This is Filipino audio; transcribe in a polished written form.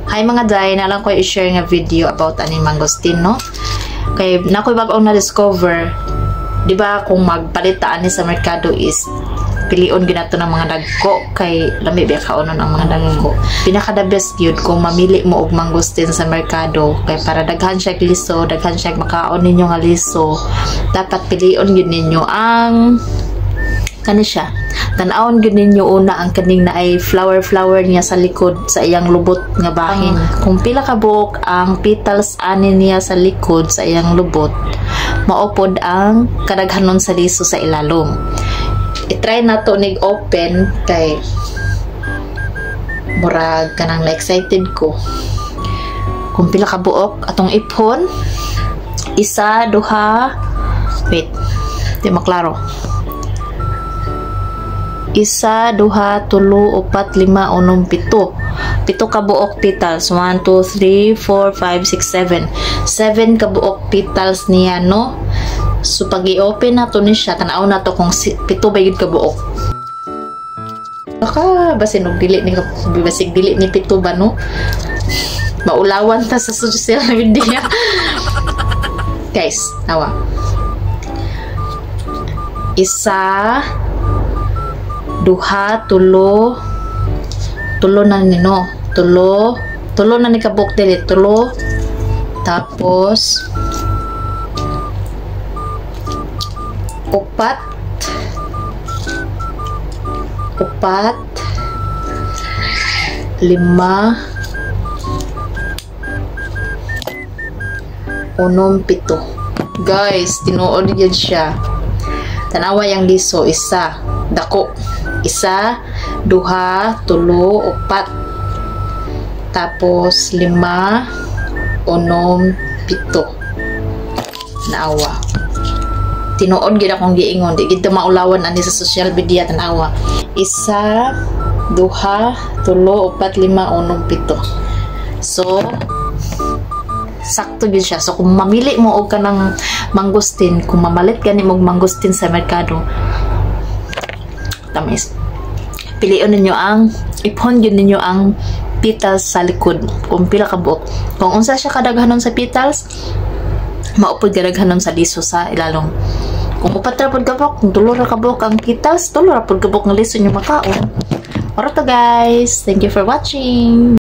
Hi mga day, nalang ko i-share nga video about aning mangosteen, no? Kay nakoy bag-ong na-discover, di ba kung magpalitaan ni sa merkado is pilion ginato ng mga dagko kay lami ba kaonon ang mga dagko. Pinaka the best yun kung mamili mo og mangosteen sa merkado kay para daghan siya liso, daghan siya makaon ninyo nga liso. Dapat pilion gyud ninyo ang kani siya. Tan-awon gyud ninyo una ang kaning na ay flower niya sa likod sa iyang lubot nga bahin. Kung pila ka buok ang petals ani niya sa likod sa iyang lubot, maupod ang kadaghanon sa liso sa ilalom. I-try na to nig open kay murag kanang na-excited ko. Kung pila ka buok atong ipon, isa, duha, wait, di maklaro. Isa, duha, tulo, upat, lima, unom, pito. Pito ka buok petals. 1, 2, 3, 4, 5, 6, 7. 7 ka buok petals niya, no? So, pag i-open na to ni siya, tanaw na to kung pito ba yun ka buok. Baka, basig dili ni pito ba, no? Maulawan ta sa social media. Guys, nawa. Isa, duha, tulo na nino, tulo na ni kabuk dili, tulo, tapos upat, lima, unom, pito. Guys, tinuod yan siya. Tanawa yang liso, isa, dako, isa, duha, tulo, upat, tapos lima, unom, pito. Naawa. Tinuod gid akong giingon, di gid maulawan ani sa social media. Tanawa. Isa, duha, tulo, upat, lima, unom, pito. So, sakto gid siya. So, kung mamili mo og kanang mangosteen, kung mamalit gani mo og mangosteen sa merkado, tamis. Pilion ninyo ang ipon yun ninyo ang petals sa likod. Kung pila ka buok. Kung unsa siya kadaghanon sa petals, maupod kadaghanon sa liso sa ilalong. Kung upat ra pud ka buok, kung tulo ra ka buok ang petals, tulo ra pud ka buok nga liso nyo makaon. Ora to guys. Thank you for watching.